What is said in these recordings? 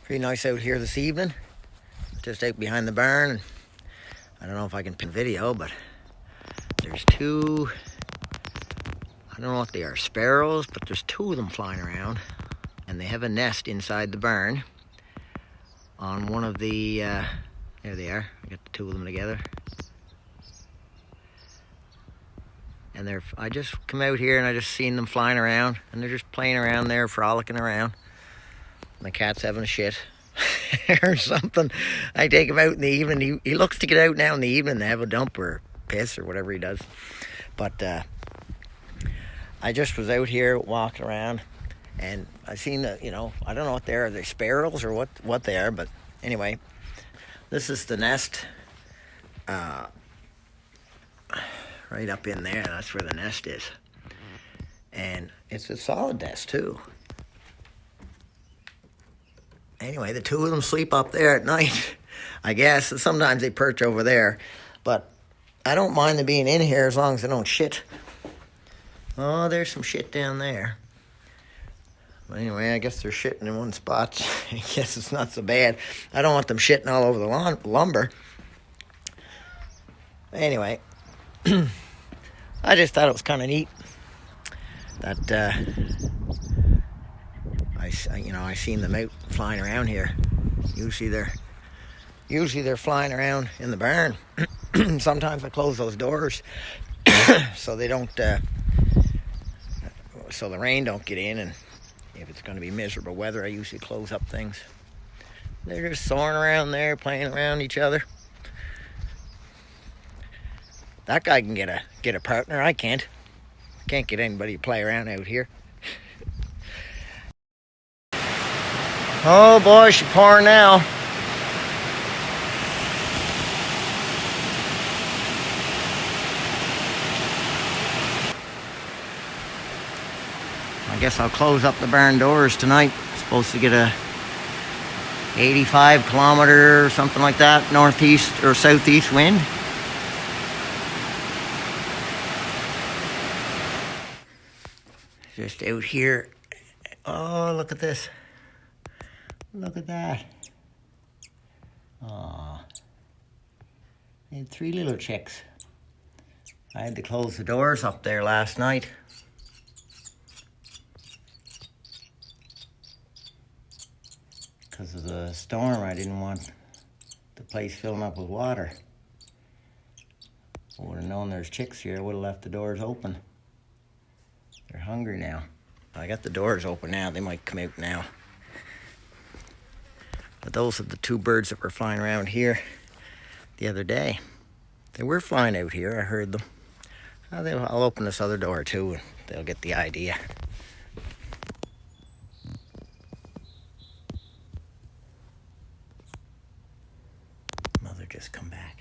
Pretty nice out here this evening. Just out behind the barn. I don't know if I can pin video, but there's two, I don't know what they are, sparrows, but there's two of them flying around. And they have a nest inside the barn on one of the, there they are. I got the two of them together. And I just come out here and I just seen them flying around, and they're just playing around there, frolicking around. My cat's having a shit or something. I take him out in the evening. He looks to get out now in the evening to have a dump or piss or whatever he does. But I just was out here walking around, and I seen I don't know what they are. Are they sparrows or what they are? But anyway, this is the nest. Right up in there, that's where the nest is. And it's a solid nest too. Anyway, the two of them sleep up there at night, I guess. Sometimes they perch over there, but I don't mind them being in here as long as they don't shit. Oh, there's some shit down there. But anyway, I guess they're shitting in one spot. I guess it's not so bad. I don't want them shitting all over the lumber. Anyway, I just thought it was kind of neat that I seen them out flying around here. Usually they're flying around in the barn. Sometimes I close those doors so they don't so the rain don't get in, and if it's going to be miserable weather, I usually close up things. They're just soaring around there, playing around each other. That guy can get a partner. I can't. Can't get anybody to play around out here. Oh boy, she's pouring now. I guess I'll close up the barn doors tonight. Supposed to get a 85 kilometer or something like that, northeast or southeast wind. Just out here. Oh, look at this. Look at that. Aw. I had 3 little chicks. I had to close the doors up there last night. Because of the storm, I didn't want the place filling up with water. I would have known there's chicks here, I would have left the doors open. They're hungry now. I got the doors open now. They might come out now. But those are the two birds that were flying around here the other day. They were flying out here. I heard them. I'll open this other door too, and they'll get the idea. Mother just come back.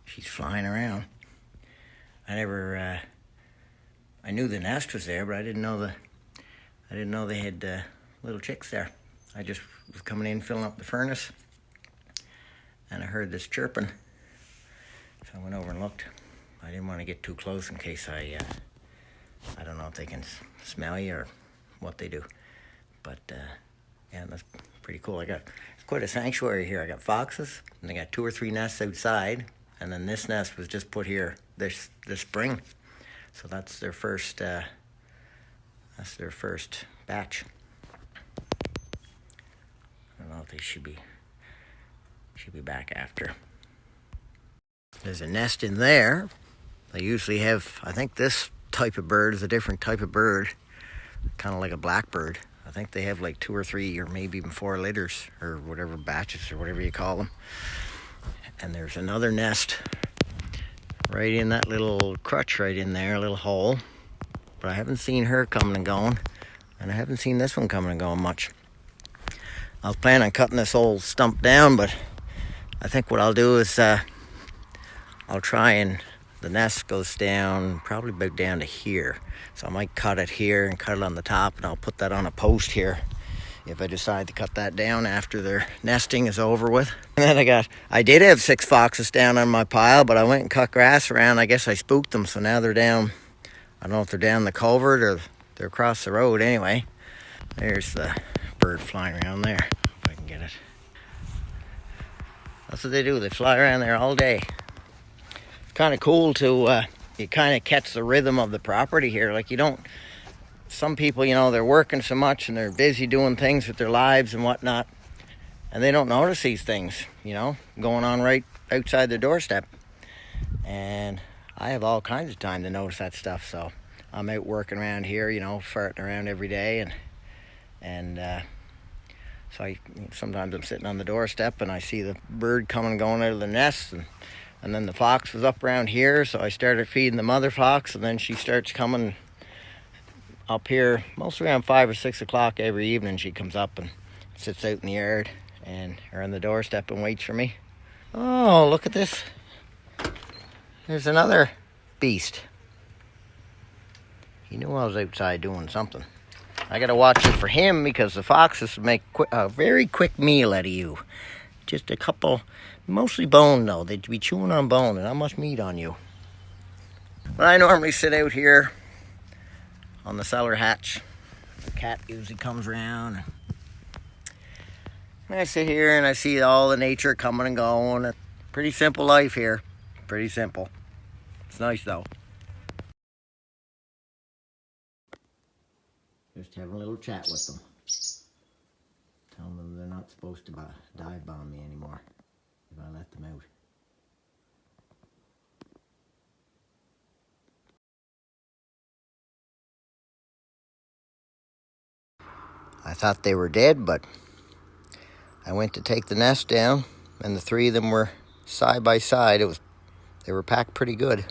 She's flying around. I knew the nest was there, but I didn't know they had little chicks there. I just was coming in, filling up the furnace, and I heard this chirping. So I went over and looked. I didn't want to get too close in case I don't know if they can smell you or what they do. But yeah, that's pretty cool. It's quite a sanctuary here. I got foxes, and they got 2 or 3 nests outside. And then this nest was just put here this spring, so that's their first batch. I don't know if they should be back after. There's a nest in there. They usually have. I think this type of bird is a different type of bird, kind of like a blackbird. I think they have like 2 or 3 or maybe even 4 litters or whatever, batches or whatever you call them. And there's another nest right in that little crutch right in there, a little hole. But I haven't seen her coming and going, and I haven't seen this one coming and going much. I was planning on cutting this old stump down, but I think what I'll do is I'll try and, the nest goes down probably about down to here. So I might cut it here and cut it on the top, and I'll put that on a post here if I decide to cut that down after their nesting is over with. And then I did have 6 foxes down on my pile, but I went and cut grass around. I guess I spooked them, so now they're down. I don't know if they're down the culvert or they're across the road. Anyway, there's the bird flying around there, if I can get it. That's what they do, they fly around there all day. Kind of cool to, you kind of catch the rhythm of the property here. Like you don't, some people, you know, they're working so much and they're busy doing things with their lives and whatnot, and they don't notice these things, you know, going on right outside their doorstep. And I have all kinds of time to notice that stuff, so I'm out working around here, you know, farting around every day, and so sometimes I'm sitting on the doorstep and I see the bird coming and going out of the nest, and then the fox was up around here, so I started feeding the mother fox, and then she starts coming up here, mostly around 5 or 6 o'clock every evening. She comes up and sits out in the yard and or on the doorstep and waits for me. Oh, look at this. There's another beast. He knew I was outside doing something. I gotta watch it for him because the foxes make a very quick meal out of you. Just a couple, mostly bone though. They'd be chewing on bone and not much meat on you. But I normally sit out here on the cellar hatch. The cat usually comes around. And I sit here and I see all the nature coming and going. Pretty simple life here. Pretty simple. It's nice though. Just having a little chat with them. Telling them they're not supposed to dive bomb me anymore if I let them out. I thought they were dead, but I went to take the nest down and the 3 of them were side by side. They were packed pretty good.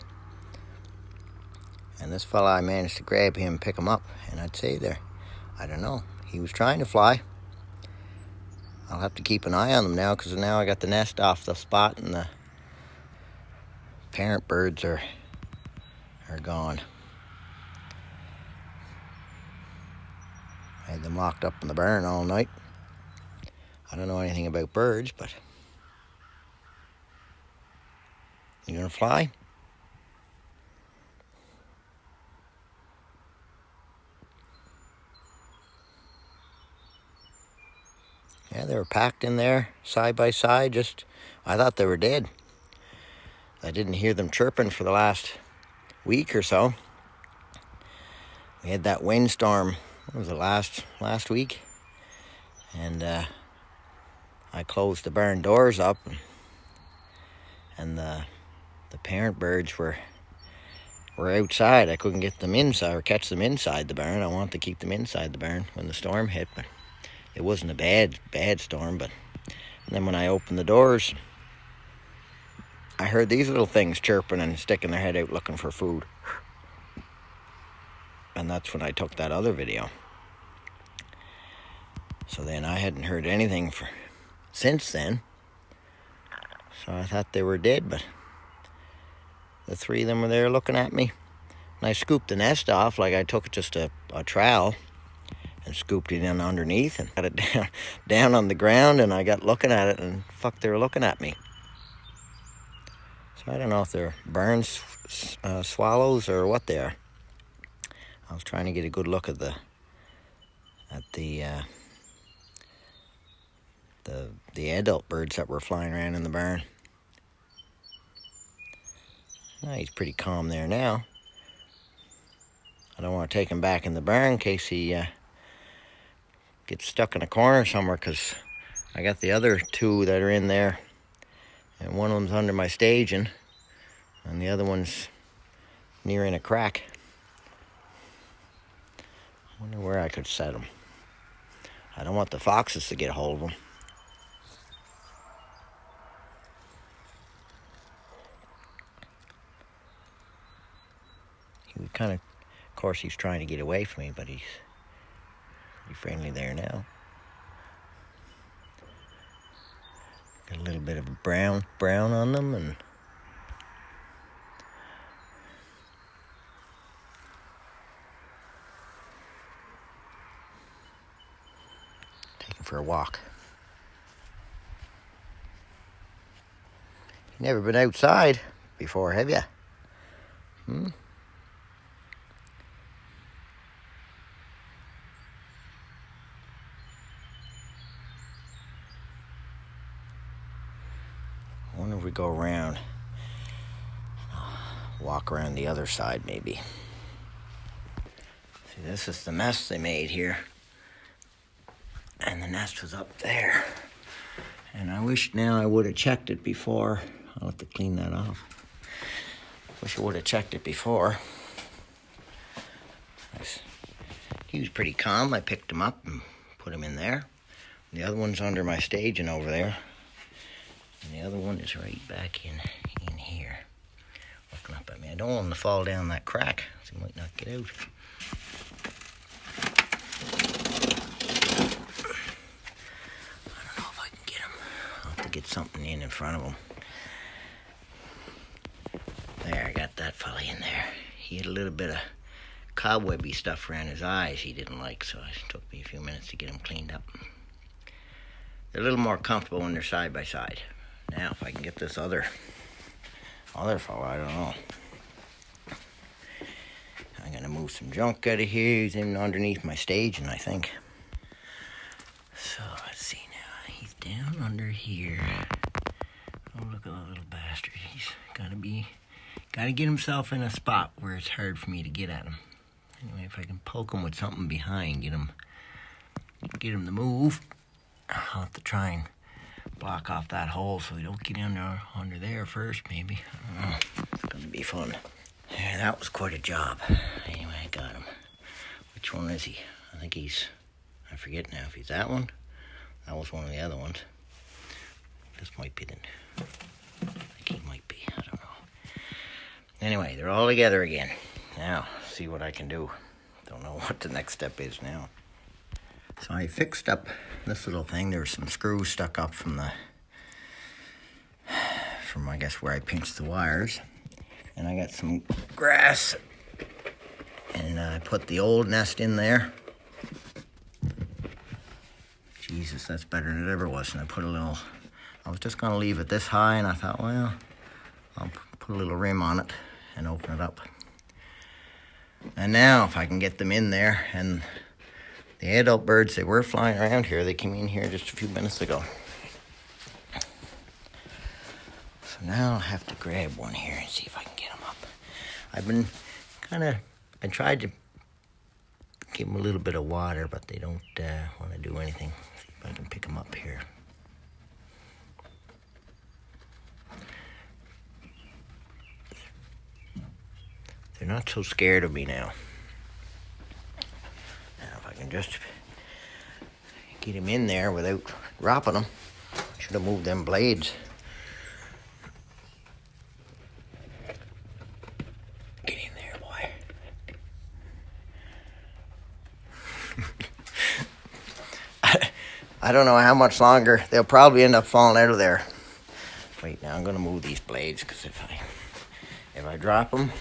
And this fella, I managed to grab him, pick him up, and I'd say I don't know, he was trying to fly. I'll have to keep an eye on them now, because now I got the nest off the spot and the parent birds are gone. I had them locked up in the barn all night. I don't know anything about birds, but you gonna fly? Yeah, they were packed in there, side by side. I thought they were dead. I didn't hear them chirping for the last week or so. We had that windstorm, what was it, last week? And I closed the barn doors up, and the parent birds were outside. I couldn't get them inside or catch them inside the barn. I wanted to keep them inside the barn when the storm hit, but it wasn't a bad storm. But then when I opened the doors, I heard these little things chirping and sticking their head out looking for food. And that's when I took that other video. So then I hadn't heard anything since then. So I thought they were dead, but the 3 of them were there looking at me. And I scooped the nest off, like I took just a trowel and scooped it in underneath and got it down on the ground, and I got looking at it, and fuck, they were looking at me. So I don't know if they're barn swallows or what they are. I was trying to get a good look at the adult birds that were flying around in the barn. Oh, he's pretty calm there now. I don't want to take him back in the barn in case he gets stuck in a corner somewhere, because I got the other 2 that are in there, and one of them's under my staging and the other one's near in a crack. I wonder where I could set them. I don't want the foxes to get a hold of them. was kind of course, he's trying to get away from me, but he's pretty friendly there now. Got a little bit of brown on them, and taking for a walk. You've never been outside before, have you? I wonder if we go around, walk around the other side maybe. See, this is the mess they made here. And the nest was up there. And I wish now I would have checked it before. I'll have to clean that off. Wish I would have checked it before. He was pretty calm. I picked him up and put him in there. The other one's under my staging over there. And the other one is right back in here, looking up at me. I don't want him to fall down that crack, so he might not get out. I don't know if I can get him. I'll have to get something in front of him. There, I got that fella in there. He had a little bit of cobwebby stuff around his eyes he didn't like, so it took me a few minutes to get him cleaned up. They're a little more comfortable when they're side by side. Now, if I can get this other fella, I don't know. I'm gonna move some junk out of here. He's in underneath my staging, I think. So let's see now. He's down under here. Oh, look at that little bastard. He's gotta get himself in a spot where it's hard for me to get at him. Anyway, if I can poke him with something behind, get him to move. I'll have to try and block off that hole so we don't get under there first, maybe. I don't know. It's gonna be fun. Yeah, that was quite a job. Anyway, I got him. Which one is he? I think I forget now if he's that one. That was one of the other ones. This might be I think he might be. I don't know. Anyway, they're all together again. Now, see what I can do. Don't know what the next step is now. So I fixed up this little thing. There were some screws stuck up from I guess where I pinched the wires. And I got some grass and I put the old nest in there. Jesus, that's better than it ever was. And I was just gonna leave it this high, and I thought, well, I'll put a little rim on it and open it up. And now if I can get them in there, and the adult birds, they were flying around here. They came in here just a few minutes ago. So now I'll have to grab one here and see if I can get them up. I tried to give them a little bit of water, but they don't want to do anything. See if I can pick them up here. They're not so scared of me now. Now, if I can just get him in there without dropping them. Should have moved them blades. Get in there, boy. I don't know how much longer. They'll probably end up falling out of there. Wait, now I'm going to move these blades, because if I drop them,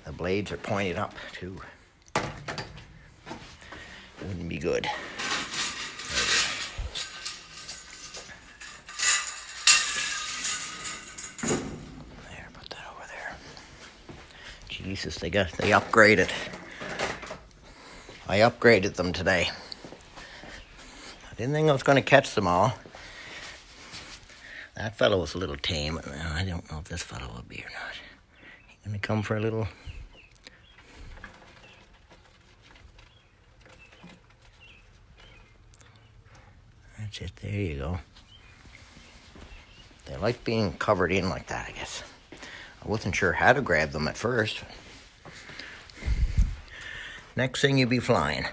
the blades are pointed up too. Wouldn't be good. There, put that over there. Jesus, they upgraded. I upgraded them today. I didn't think I was going to catch them all. That fellow was a little tame. I don't know if this fellow will be or not. He's going to come for a little. That's it. There you go. They like being covered in like that, I guess. I wasn't sure how to grab them at first. Next thing, you'll be flying.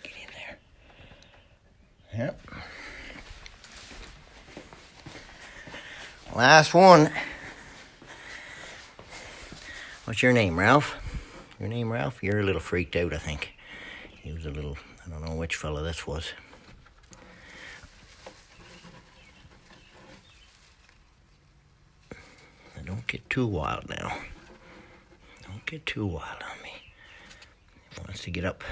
Get in there. Yep. Last one. What's your name, Ralph? Your name, Ralph? You're a little freaked out, I think. He was a little, I don't know which fella this was. Now, don't get too wild now. Don't get too wild on me. He wants to get up.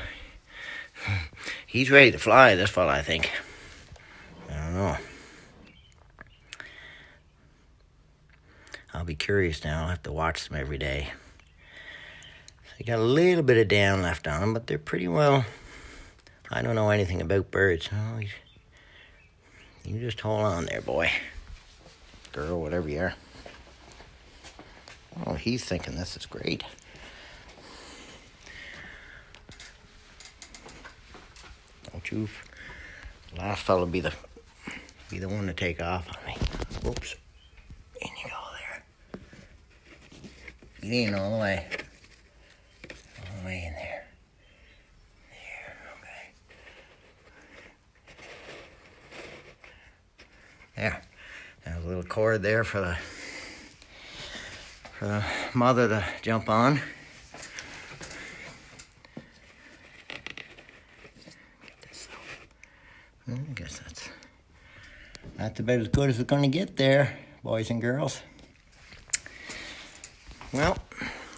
He's ready to fly, this fella, I think. I don't know. I'll be curious now. I'll have to watch them every day. They got a little bit of down left on them, but they're pretty well. I don't know anything about birds. Oh, you just hold on there, boy. Girl, whatever you are. Oh, he's thinking this is great. Don't you? The last fella be the one to take off on me. Whoops. In you go there. Get in all the way. All the way in there. There, okay. There. There's a little cord there for the mother to jump on. Get this out. I guess that's about as good as it's going to get there, boys and girls. Well,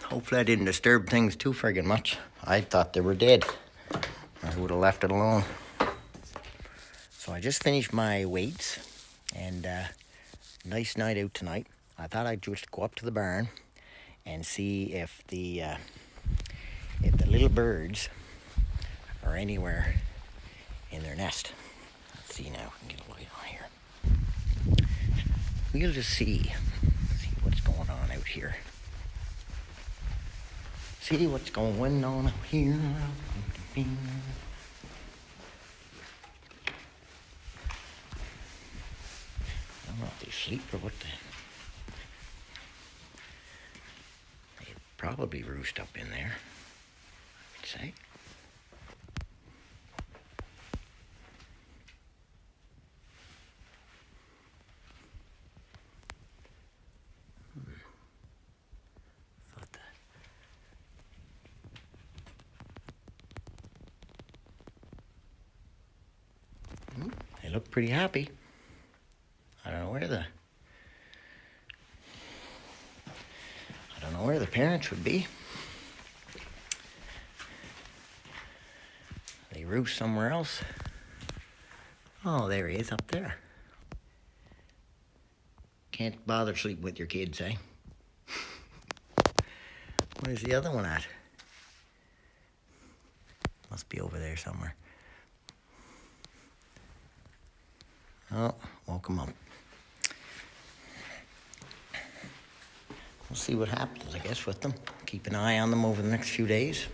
hopefully I didn't disturb things too friggin' much. I thought they were dead. I would have left it alone. So I just finished my weights, and nice night out tonight. I thought I'd just go up to the barn and see if the little birds are anywhere in their nest. Let's see now. I can get a light on here. We'll just see what's going on out here. See what's going on out here. I don't know if they sleep or what they'd probably roost up in there, I would say. They look pretty happy. I don't know where the parents would be. They roost somewhere else. Oh, there he is up there. Can't bother sleeping with your kids, eh? Where's the other one at? Must be over there somewhere. Oh, woke him up. We'll see what happens, I guess, with them. Keep an eye on them over the next few days.